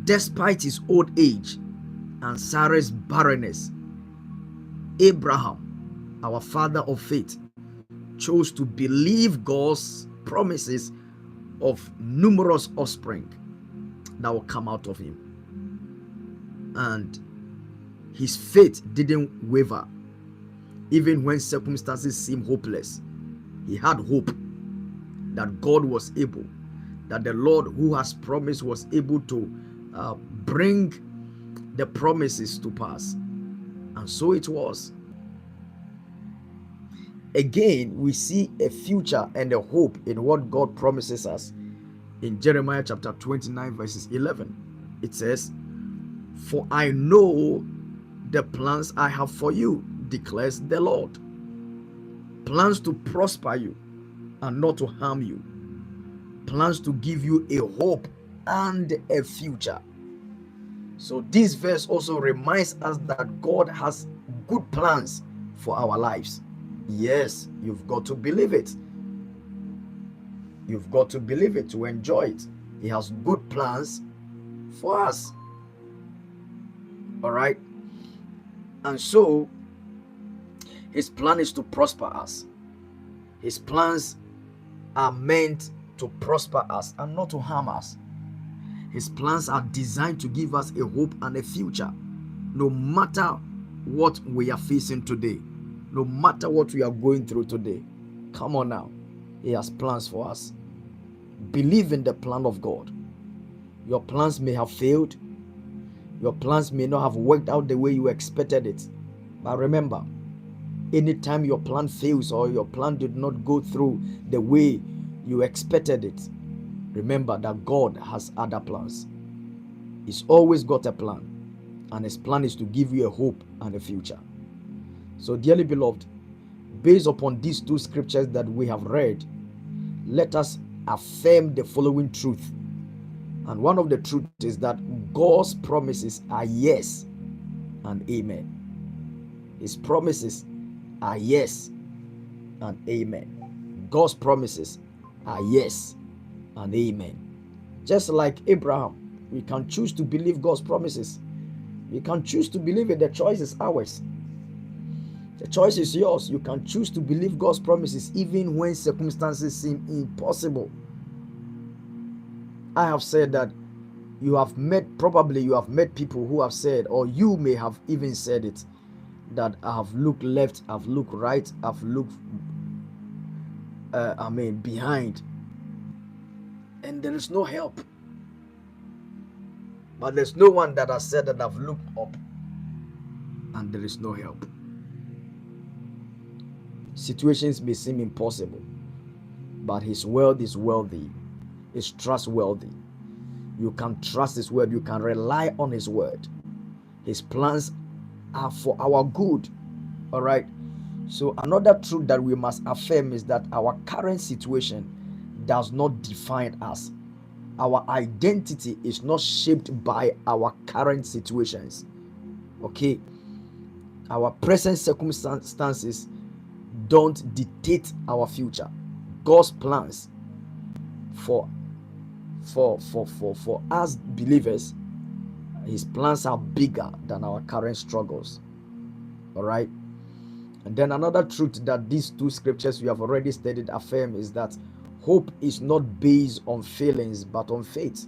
Despite his old age and Sarah's barrenness, Abraham, our father of faith, chose to believe God's promises of numerous offspring that will come out of him. And his faith didn't waver. Even when circumstances seemed hopeless, he had hope that God was able, that the Lord who has promised was able to bring the promises to pass. And so it was. Again, we see a future and a hope in what God promises us. In Jeremiah chapter 29 verses 11, it says, "For I know the plans I have for you, declares the Lord. Plans to prosper you and not to harm you. Plans to give you a hope and a future." So this verse also reminds us that God has good plans for our lives. Yes, you've got to believe it. You've got to believe it to enjoy it. He has good plans for us. All right. And so his plan is to prosper us. His plans are meant to prosper us and not to harm us. His plans are designed to give us a hope and a future, no matter what we are facing today, no matter what we are going through today. Come on now. He has plans for us. Believe in the plan of God. Your plans may have failed. Your plans may not have worked out the way you expected it. But remember, anytime your plan fails or your plan did not go through the way you expected it, remember that God has other plans. He's always got a plan, and his plan is to give you a hope and a future. So, dearly beloved, based upon these two scriptures that we have read, let us affirm the following truth. And one of the truths is that God's promises are yes and amen. His promises are yes and amen. God's promises are yes and amen. Just like Abraham, we can choose to believe God's promises. We can choose to believe it. The choice is ours. The choice is yours. You can choose to believe God's promises even when circumstances seem impossible. I have said that you have met people who have said, or you may have even said it, that I have looked left, I've looked right, I've looked behind, and there is no help. But there's no one that has said that I've looked up and there is no help. Situations may seem impossible, but his word is worthy, is trustworthy. You can trust his word, you can rely on his word. His plans are for our good. All right. So another truth that we must affirm is that our current situation does not define us. Our identity is not shaped by our current situations. Okay. Our present circumstances don't dictate our future. God's plans for us believers, his plans are bigger than our current struggles. All right. And then another truth that these two scriptures we have already studied affirm is that hope is not based on feelings but on faith.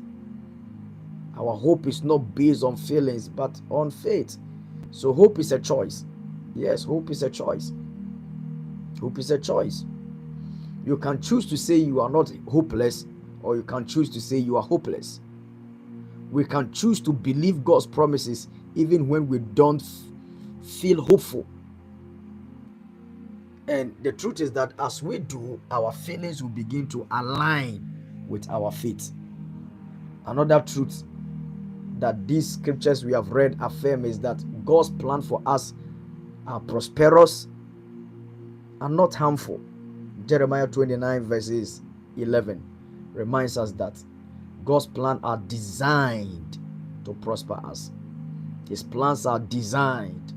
Our hope is not based on feelings but on faith. So hope is a choice. Yes, hope is a choice. Hope is a choice. You can choose to say you are not hopeless, or you can choose to say you are hopeless. We can choose to believe God's promises even when we don't feel hopeful. And the truth is that as we do, our feelings will begin to align with our faith. Another truth that these scriptures we have read affirm is that God's plan for us are prosperous and not harmful. Jeremiah 29 verses 11 reminds us that God's plans are designed to prosper us. His plans are designed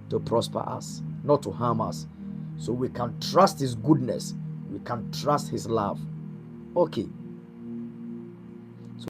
to prosper us, not to harm us. So we can trust his goodness. We can trust his love. Okay.